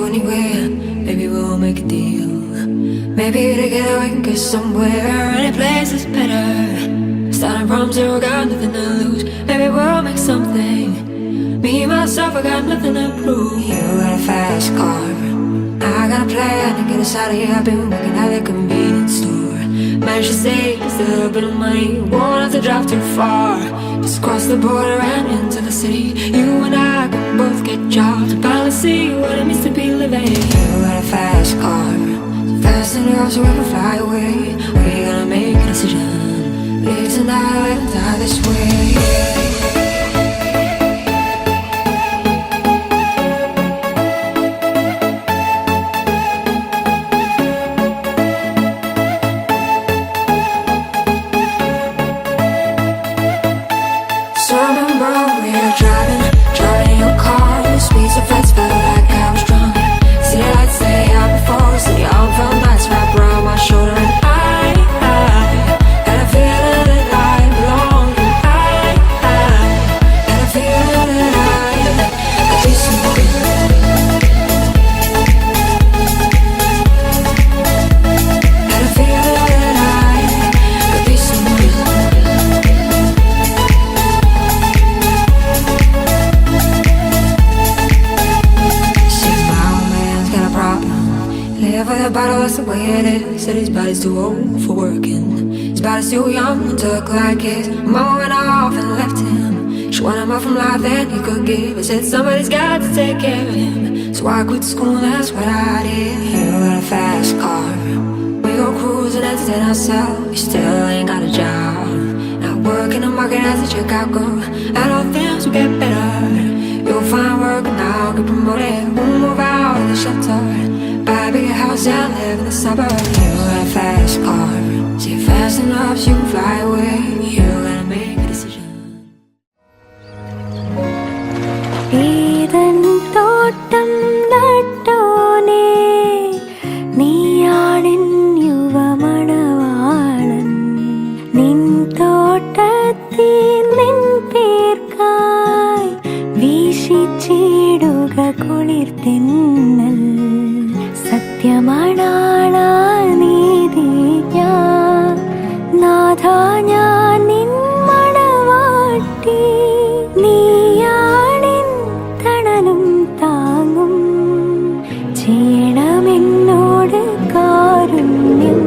to anywhere. Maybe we'll make a deal. Maybe together we can get somewhere. Any place is better. Starting from zero, got nothing to lose. Maybe we'll make something. Me, myself, I got nothing to prove. You got a fast car, I got a plan to get us out of here. I've been working at the convenience store. Managed to save just a little bit of money. Won't have to drive too far. Just cross the border and into the city. You and I can both get jobs and finally see what it means to be living. You got a fast car, so fast enough so we can fly away. We're gonna make a decision. Live tonight and die this way. That's the way it is. Said his body's too old for working. His body's too young to look like his. Mama went off and left him. She wanted more from life than he could give. I said somebody's got to take care of him. So I quit school and that's what I did. You got a fast car, we go cruising and entertain ourselves. You still ain't got a job. Not working the market as a checkout girl. And all things will get better. You'll find work and I'll get promoted. We'll move out of the shelter, buy a bigger house and live in the suburbs. You got a fast car, so you're fast enough so you can fly away. You gotta make a decision. Edan തോട്ടം നട്ടോനേ നീയാണെൻ യുവമണവാളൻ നിൻ തോട്ടത്തിൽ നിൻ പേർക്കായി വീശിച്ചിടുക കുളിർതെന്നൽ സത്യമാണാളാ നീതി ഞാൻ നാഥാ ഞാൻ നിൻ മണവാട്ടി നീയാണിൻ തണലും താങ്ങും ചെയ്യണമെന്നോട് കാരുണ്യം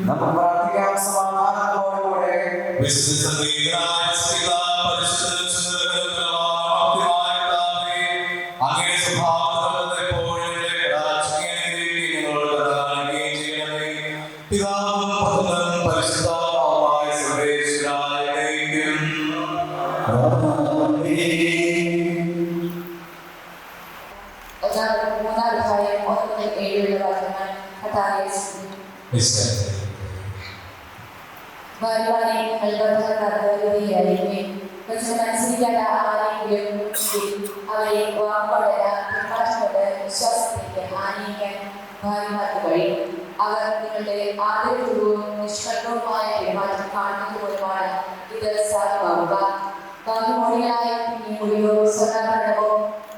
നമുക്ക് പ്രാർത്ഥിക്കാം സമാധാനത്തോടുകൂടെ. നമുക്ക് പ്രാർത്ഥിക്കാം സമാധാനത്തോടുകൂടെ. അവരെ വിശ്വാസത്തിലേക്ക് ആനയിക്കാൻ ഭാര്യമാർക്ക് കഴിയും. അവർ നിങ്ങളുടെ ആദരപൂർവ്വവും നിഷ്കളങ്കവുമായ പെരുമാറ്റം കാണുന്നത് പോലുമാണ് ഇത് സാധ്യമാവുക. ഭാഗ്യമോടികളായ പിന്നെയോ സ്വർണ്ണാഭരണമോ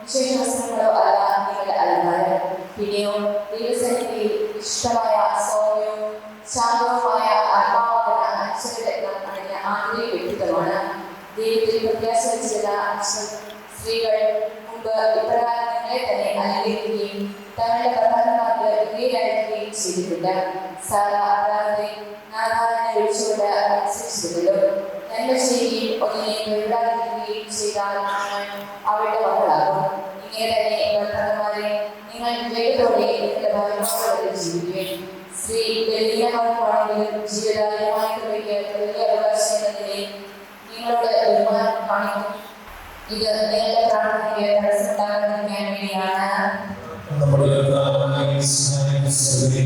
വിശേഷ വസ്ത്രങ്ങളോ അല്ല നിങ്ങളുടെ അലങ്കാരം. പിന്നെയോ ദൈവസന്നിധിയിൽ ഇഷ്ടമായ സൗമ്യവും ശാന്തവുമായ ആത്മാവാകുന്ന അക്ഷരരത്നം അണിഞ്ഞ ആന്തരിക വ്യക്തിത്വമാണ്. ദൈവത്തിൽ പ്രത്യാശ വെച്ചുള്ള സ്ത്രീകൾ മുമ്പ് ഇപ്രകാരം നിങ്ങളെ തന്നെ അലങ്കരിക്കുകയും തങ്ങളുടെ ഭർത്താക്കന്മാർക്ക് വിധേയരായിരിക്കുകയും ചെയ്തിട്ടുണ്ട്. സാധാ നാരായണനെ ഒഴിച്ചുകൊണ്ട് അനുസരിച്ചിരുന്നല്ലോ. നന്മ ചെയ്യുകയും ഒന്നിനെ കൈവിടാതിരിക്കുകയും ചെയ്താൽ അവരുടെ മക്കളാകും. ഇങ്ങനെ തന്നെ ഭർത്താക്കന്മാരെ നിങ്ങൾ വിവേകത്തോടെ നിങ്ങളുടെ ഭാര്യമാരോട് ജീവിക്കുകയും സ്ത്രീ ബലഹീനമാണെങ്കിലും ജീവിതമായ കൃപയ്ക്ക് വലിയ അവകാശം എന്നതിനെ നിങ്ങളോട് ബഹുമാനം കാണിക്കും. ഇത് നിങ്ങളുടെ പ്രാർത്ഥനയ്ക്ക് തടസ്സമുണ്ടാകാതിരിക്കാൻ വേണ്ടിയാണ്. നമ്മുടെ കർത്താവായ യേശുവിനെ സ്തുതി.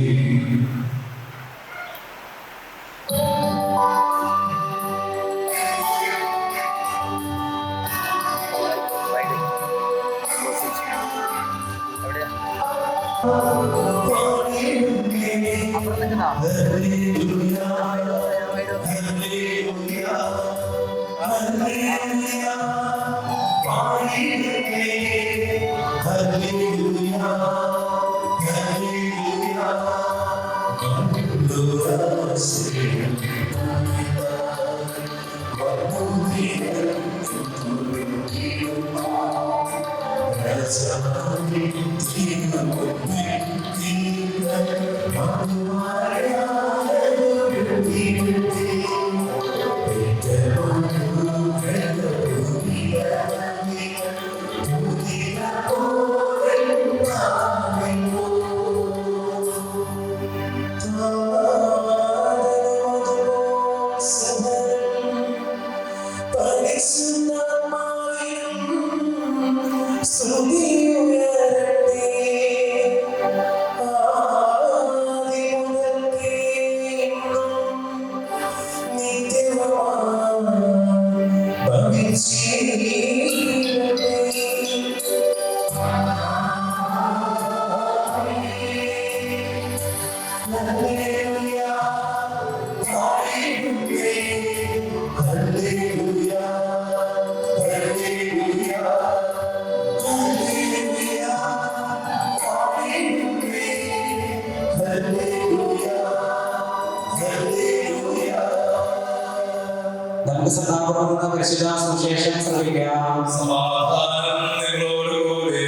നമുക്ക് സദാപൂർവ്വം പരിശുദ്ധ സുവിശേഷം ശ്രവിക്കാം. സമാധാനം നിങ്ങളോടുകൂടെ.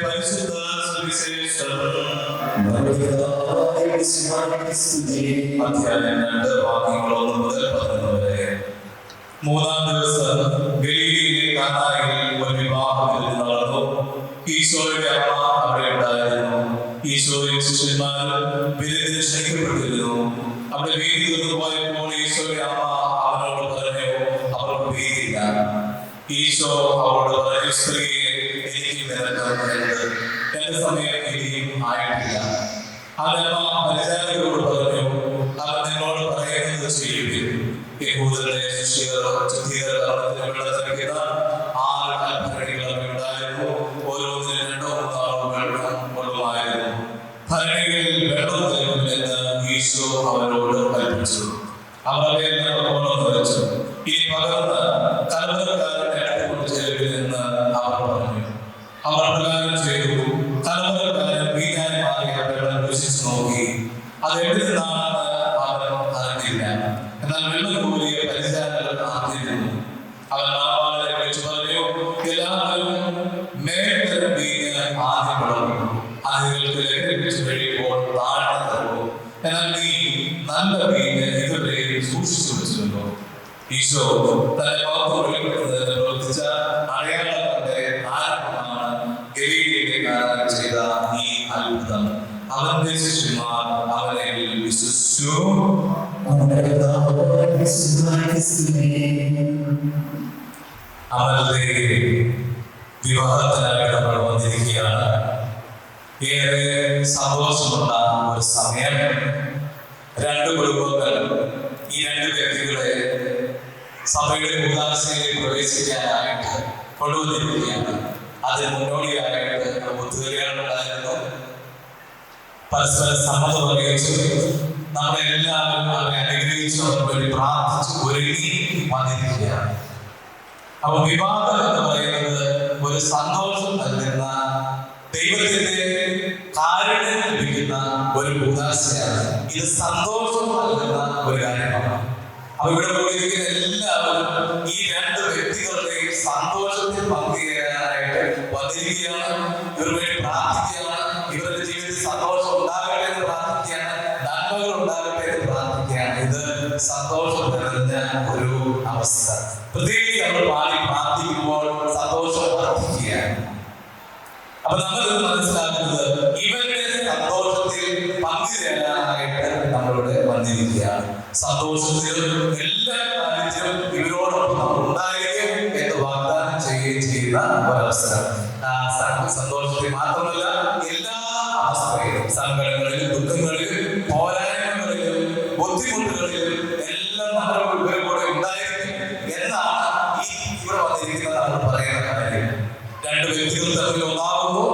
പരിശുദ്ധ സുവിശേഷം അധ്യായം 2 വാക്യങ്ങൾ 1 മുതൽ 11 വരെ. 3-ാം ദിവസം ഗലീലയിലെ കാനായിൽ ഒരു വിവാഹം നടന്നു. ഈശോയുടെ അമ്മ അവിടെ ഉണ്ടായിരുന്നു. ഈശോയും ശിഷ്യന്മാരും വിരുന്നിന് ക്ഷണിക്കപ്പെട്ടിരുന്നു. അവിടെ വീതി പോയപ്പോൾ ഈശോയുടെ അമ്മ അവനോട് പറഞ്ഞു, അവർക്ക് വീതിയില്ല. ഈശോ അവരോട് പറഞ്ഞു, സ്ത്രീയെ, എനിക്ക് നിനക്ക് എന്റെ സമയം ഇനിയും ആയിട്ടില്ല. അതമ്മ പരിചാരകരോട് പറഞ്ഞു, അവൻ നിന്നോട് പറയുന്നത് ചെയ്യുവിൻ. യഹൂദരുടെ ശിഷ്യർ ശുദ്ധീകരണത്തിന് വെള്ളത്തിരിക്കുന്ന 6 കൽഭരണികൾ ഉണ്ടായിരുന്നു. ഓരോന്നിനും 2-3 വെള്ളം കൊള്ളുമായിരുന്നു. ഭരണികളിൽ വെള്ളം തരുമെന്ന് ഈശോ അവരോട് കൽപ്പിച്ചു. അവർ അവയെല്ലാം നിറച്ചു. ഈ പകർന്ന് കലവറക്കാരുടെ അടുത്തുകൊണ്ട് ചെലവിലെന്ന് അവർ പറഞ്ഞു. അവർ പ്രകാരം ചെയ്തു. കലവറക്കാരൻ വീഞ്ഞായി മാറിയ വെള്ളം രുചിച്ചു നോക്കി. അത് എവിടെ നിന്നാണെന്ന് അവൻ അറിഞ്ഞില്ല. എന്നാൽ വെള്ളം കൂടിയ പരിചാരകർ അറിഞ്ഞിരുന്നു. അവൻ നാവാളെ വിളിച്ചു പറഞ്ഞു, എല്ലാവരും മേൽത്തരം വീഞ്ഞ് ആദ്യം വിളമ്പും. അതിങ്ങൾക്ക് ലഹരിപ്പിച്ചു കഴിയുമ്പോൾ താഴ്ന്നു തരുമോ? എന്നാൽ നീ നല്ല വീഞ്ഞ് ഇതുവരെ സൂക്ഷിച്ചു വെച്ചിരുന്നു. ഈശോ തന്റെ വാക്ക് വെളിപ്പെടുത്തുന്നതിന് പ്രവർത്തിച്ച അടയാളങ്ങളുടെ ആരംഭമാണ് ഗലീലയിലെ കാനായിൽ ചെയ്ത ഈ അത്ഭുതം. അവന്റെ ശിഷ്യന്മാർ അവനെ വിശ്വസിച്ചു. അവരുടെ വിവാഹത്തിനായി നമ്മൾ വന്നിരിക്കുകയാണ്. ഏറെ സന്തോഷമുള്ള ഒരു സമയം. 2 കുടുംബങ്ങൾ ഈ 2 വ്യക്തികളെ സഭയുടെ കൂതാശയിൽ പ്രവേശിക്കാനായിട്ട് കൊണ്ടുവന്നിരിക്കുകയാണ്. അതിന് മുന്നോടിയായിട്ട് ഒത്തുവരികളുണ്ടായിരുന്നു. പരസ്പര സമ്മതം അറിയിച്ചു. നമ്മളെല്ലാവരും അവരെ അനുഗ്രഹിച്ചു, അവർക്ക് വേണ്ടി പ്രാർത്ഥിച്ചു ഒരുങ്ങി വന്നിരിക്കുകയാണ്. അപ്പൊ വിവാഹം എന്ന് പറയുന്നത് ഒരു സന്തോഷം നൽകുന്ന, ദൈവത്തിന്റെ കാരുണ്യം ലഭിക്കുന്ന ഒരു കൂതാശയാണ്. ഇത് സന്തോഷം നൽകുന്ന ഒരു കാര്യമാണ്. അപ്പൊ ഇവിടെ കൂടിയിരിക്കുന്ന എല്ലാവരും ഈ 2 വ്യക്തികളുടെയും സന്തോഷത്തിൽ പങ്കുചേരാനായിട്ട് വന്നിരിക്കുകയാണ്. ഇവർ വേണ്ടി പ്രാർത്ഥിക്കുകയാണ്. ഇവരുടെ ജീവിതത്തിൽ സന്തോഷം ഉണ്ടാകട്ടെ എന്ന് പ്രാർത്ഥിക്കുകയാണ്. നന്മകൾ ഉണ്ടാകട്ടെ എന്ന് പ്രാർത്ഥിക്കുകയാണ്. ഇത് സന്തോഷം നിറഞ്ഞ ഒരു അവസ്ഥ. പ്രത്യേകിച്ച് നമ്മൾ പാടി പ്രാർത്ഥിക്കുമ്പോൾ സന്തോഷം വർദ്ധിക്കുകയാണ്. അപ്പൊ നമ്മൾ മനസ്സിലാക്കുന്നത് ഇവരുടെ സന്തോഷത്തിൽ പങ്കുചേരാനായിട്ട് നമ്മളിവിടെ വന്നിരിക്കുകയാണ്. സന്തോഷത്തിലും എല്ലാ കാര്യത്തിലും ഇവരോടൊപ്പം നമ്മൾ ഉണ്ടായിരിക്കും എന്ന് വാഗ്ദാനം ചെയ്യുകയും ചെയ്യുന്ന ഒരവസരം. സന്തോഷത്തിൽ മാത്രമല്ല, എല്ലാ അവസ്ഥയിലും, സങ്കടങ്ങളിലും, ദുഃഖങ്ങളിലും, പോരായ്മകളിലും, ബുദ്ധിമുട്ടുകളിലും എല്ലാം നമ്മൾ ഇവരുടെ കൂടെ ഉണ്ടായിരിക്കും എന്നാണ് ഈ ഇവിടെ വന്നിരിക്കുന്നത് നമ്മൾ പറയുന്ന കാര്യം. രണ്ട് വ്യക്തികൾ തമ്മിൽ ഒന്നാകുന്നു,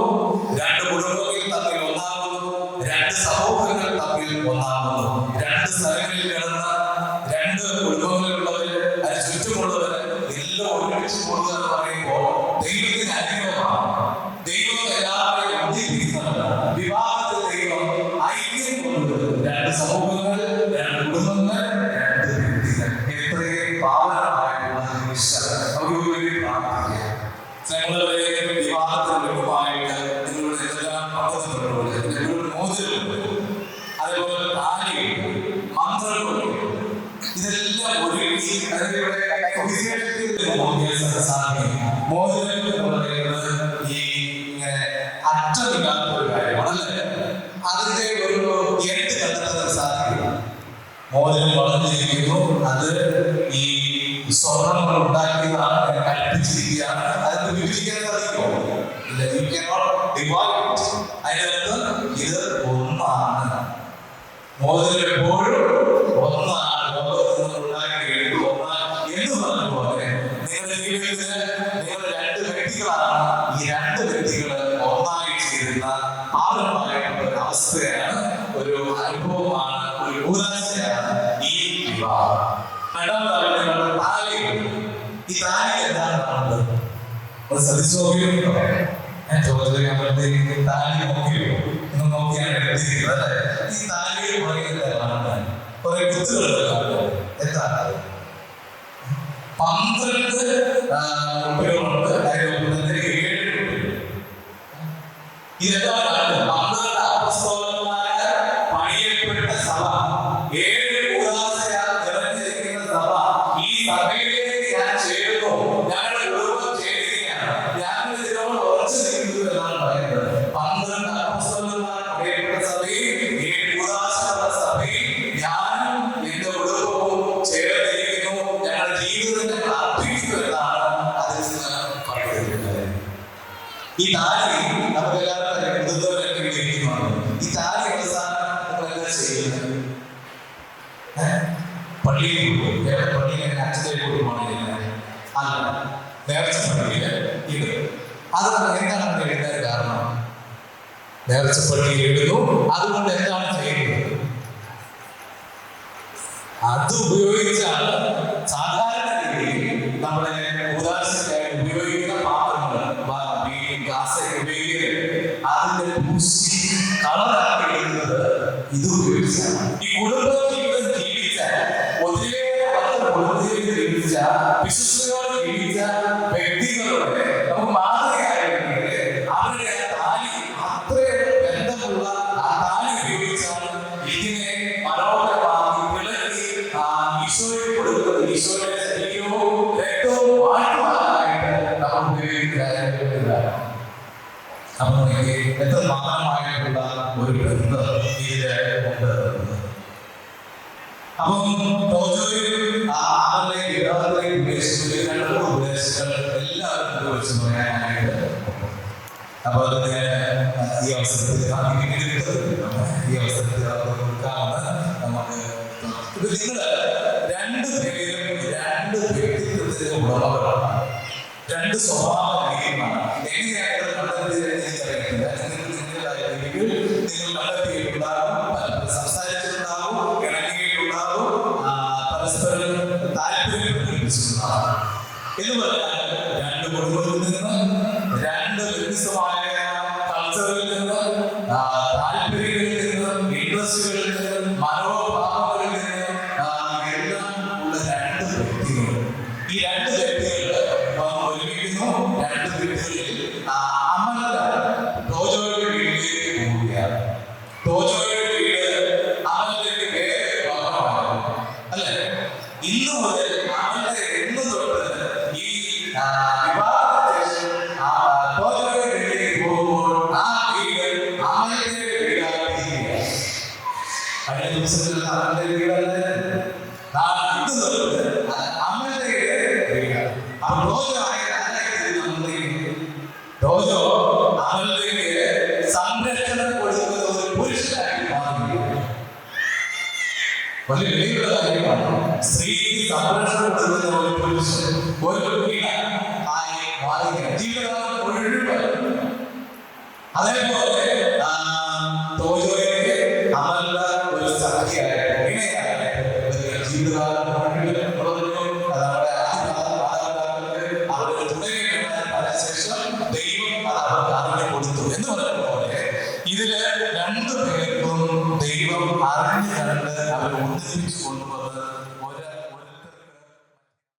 രണ്ട് കുടുംബങ്ങൾ തമ്മിൽ ഒന്നാകുന്നു, രണ്ട് സമൂഹങ്ങൾ തമ്മിൽ ഒന്നാകുന്നു. രണ്ട് സ്ഥലങ്ങളിൽ കിടന്ന രണ്ട് കുടുംബങ്ങളിലുള്ളവർ, അതിന് ചുറ്റുമുള്ളവർ എല്ലാം ഒരുമിച്ച് കൂടുക എന്ന് പറയുമ്പോൾ ദൈവത്തിന് അനുഗ്രഹമാണ്. ദൈവം എല്ലാവരെയും ഒന്നിപ്പിക്കുന്നവരാണ്. വിവാഹത്തിൽ ദൈവം ഐക്യം കൊണ്ടുവരും. രണ്ട് സമൂഹങ്ങൾ, രണ്ട് കുടുംബങ്ങൾ, രണ്ട് വ്യക്തികൾ. എത്രയും പാവനമായിട്ടുള്ള നമുക്ക് വേണ്ടി പ്രാർത്ഥിക്കാം. ഞങ്ങളുടെ വിവാഹത്തിന് മുൻപായിട്ട് നിങ്ങളുടെ എല്ലാം പദ്ധതികളുണ്ട്, നിങ്ങളുടെ മോചനമുണ്ട്, അതേപോലെ താലിയുണ്ട്, മന്ത്രങ്ങളുണ്ട്. ഇതെല്ലാം ഒരുക്കി മോചനം എന്ന് പറയുന്നത് ഈ ഇങ്ങനെ അറ്റമില്ലാത്ത ഒരു കാര്യമാണല്ലേ. അതിന്റെ ഒരു എട്ട് കണ്ടെത്താൻ സാധിക്കും. മോചനം വളർന്നിരിക്കുന്നു, അത് ഈ സ്വർണം കൊണ്ട് ഉണ്ടാക്കിയതാണ്, കൽപ്പിച്ചിരിക്കുകയാണ്. അതിന് വിഭജിക്കാൻ സാധിക്കുമോ? ഇല്ല. You cannot divide it. അതിനകത്ത് ഇത് ഒന്നാണ്. മോചനം എപ്പോഴും ഒന്നാണ്. ലോകത്തിൽ നിന്ന് ഉണ്ടാക്കിയിട്ട് ഒന്നാണ് എന്ന് പറഞ്ഞ പോലെ നിങ്ങളുടെ ജീവിതത്തിൽ നിങ്ങൾ രണ്ട് വ്യക്തികളാണ്. ഈ രണ്ട് വ്യക്തികൾ ഒന്നായി ചേരുന്ന പാവനമായിട്ടുള്ള ഒരു അവസ്ഥയാണ്, ഒരു അനുഭവമാണ്, ഒരു ഉദാഹരണമാണ് ഈ വിവാഹം. രണ്ടാമതായിട്ട് താലി. ഈ താലി എന്താണ് കാണുന്നത്? ശ്രദ്ധിച്ചു നോക്കിയോ? ഞാൻ ചോദിച്ചത് താലി നോക്കിയോ? ഒന്ന് നോക്കിയാണ് എടുത്തിരിക്കുന്നത് അല്ലേ? ഈ താലിയിൽ പറയുന്നത് കാണുന്നത് കുറെ കുത്തുകളുണ്ട് കാണുന്നത്. എന്താണ്? 12 കുട്ടികളുണ്ട്. അതിനൊപ്പം 7 ഇതെന്താണ് കാണുന്നത്? 12 അപ്പസ്തോലന്മാരായ പണിയപ്പെട്ട സഭ, 7 കൂദാശയാൽ നിറഞ്ഞിരിക്കുന്ന സഭ. ഈ സഭയിലേക്ക് ഞാൻ ചേരുന്നു, ഞങ്ങളുടെ കുടുംബം ചേരുകയാണ്, ഞങ്ങൾ ഇതിനോട് ഉറച്ചു നിൽക്കുന്നു എന്നാണ് പറയുന്നത്. 12 അപ്പസ്തോലന്മാർ പണിയപ്പെട്ട സഭയിൽ, 7 കൂദാശയുള്ള സഭയിൽ ഞാനും എന്റെ കുടുംബവും ചേർന്നിരിക്കുന്നു, ഞങ്ങളുടെ ജീവിതത്തെ അർപ്പിക്കുന്നു എന്നാണ് അതിൽ നിന്ന് പറയുന്നത്. ഈ താലി നമുക്കെല്ലാവർക്കും മുതിർന്നവരൊക്കെ ഇരിക്കുന്നതാണ്. ഈ താലി അവസാനം നമ്മളെന്താ ചെയ്യുന്നത്? പള്ളിയിൽ പോകും. വേറെ പള്ളിയിൽ അച്ഛനെ കൊടുക്കുവാണെങ്കിൽ അല്ല, നേർച്ച പള്ളിയിൽ ഇത്. അത് എന്താണ് നമ്മൾ എഴുതാൻ കാരണം? നേർച്ച പള്ളിയിൽ എഴുതുന്നു. അതുകൊണ്ട് എന്താണ് ചെയ്യുന്നത്? അത് ഉപയോഗിച്ചാണ് സാധാരണ രീതിയിൽ നമ്മളെ ഉദാഹരണത്തിനായി ഉപയോഗിക്കുന്ന പാത്രങ്ങൾ, ഉപയോഗിക്കുന്നത് അതിന്റെ പൂശി കളറാക്കി എടുക്കുന്നത് ഇത് ഉപയോഗിച്ചാണ്. ഈ കുടുംബ ജീവിതം ജീവിച്ച, ഒത്തിരിയേറെ വർഷം കുടുംബജീവിതം ജീവിച്ച, വിശ്വസ്തയോടെ ജീവിച്ച വ്യക്തികളുടെ നമുക്ക് മാതൃകയായിരുന്നെങ്കിൽ അവരുടെ ആ താലി, അത്രയേറെ ബന്ധമുള്ള ആ താലി ഉപയോഗിച്ചാണ് ഇതിനെ മനോഹരമാക്കി വിളക്കി ഈശോയെ കൊടുക്കുന്നത്. ഈശോയുടെ ശരീരവും രക്തവും വാഴ്ത്തുവാനായിട്ട് നമ്മൾ ഉപയോഗിക്കുന്നതാണ്. അപ്പൊ എത്ര മാനമായിട്ടുള്ള ഒരു ബന്ധം ഇതില് ഉണ്ട്. അപ്പം അവരുടെ വിവാഹത്തിലേക്ക് ഉപദേശിച്ചിട്ട് 2 ഉപദേശങ്ങൾ എല്ലാവരും വെച്ച് പറയാനായിട്ട്. അപ്പൊ ഈ അവസരത്തിൽ ഈ അവസരത്തിൽ കൊടുക്കാവുന്ന നമുക്ക് നിങ്ങള് 2 പേരും 2 വ്യക്തിത്വത്തിന്റെ ഉടമകളാണ്, 2 സ്വഭാവ രീതികളാണ്. എങ്ങനെയായിട്ട് കണ്ടെത്തിയിട്ടില്ല. നിങ്ങൾ കണ്ടെത്തിയിട്ടുണ്ടാകും, സംസാരിച്ചിട്ടുണ്ടാകും, ഇണങ്ങിയിട്ടുണ്ടാകും, പരസ്പരം താല്പര്യം പ്രകടിപ്പിച്ചിട്ടുണ്ടാകും. എന്ന് പറഞ്ഞാൽ 2 കുടുംബത്തിൽ നിന്ന്, 2 വ്യത്യസ്തമായ കൾച്ചറിൽ നിന്ന്, താല്പര്യങ്ങളിൽ നിന്ന്, ഇൻട്രസ്റ്റുകളിൽ നിന്ന്, മനോഭാവങ്ങളിൽ നിന്ന് എല്ലാം ഉള്ള 2 വ്യക്തികൾ. ഈ 2 വ്യക്തികൾ ഒരുമിക്കുന്നു. 2 വ്യക്തികളിൽ അമല ടോജോയുടെ വീട്ടിലേക്ക് പോവുകയാണ്. ടോജോയുടെ വീട് അമലിലേക്ക് വേറെ ഭാഗമാണ് അല്ലെ. ഇന്നു മുതൽ അമലിന്റെ എന്ന് തൊട്ട് ഈ വിവാഹത്തിന് ശേഷം ടോജോയുടെ വീട്ടിലേക്ക് പോകുമ്പോൾ ആ വീട് അമലിന്റെ വീടായിരിക്കുകയാണ്. കഴിഞ്ഞ ദിവസത്തിൽ അമലിന്റെ വീട് ഒരു പുരുഷൻ ഒരു വീണ ആയി മാറുകയാണ് ജീവിതകാലം മുഴുവൻ. അതേപോലെ തോജോയ്ക്ക് അമല ഒരു സഖിയായിട്ട് വീണയായിട്ട് ജീവിതകാലം മുഴുവൻ നമ്മുടെ അവരുടെ തുടങ്ങിയ ശേഷം ദൈവം അത് അവർക്ക് അറിഞ്ഞു കൊടുത്തു എന്ന് പറഞ്ഞ പോലെ ഇതില് രണ്ടു പേർക്കും ദൈവം അറിഞ്ഞു കണ്ട് അവരെ ഒന്നിപ്പിച്ചു കൊണ്ടുവന്നു.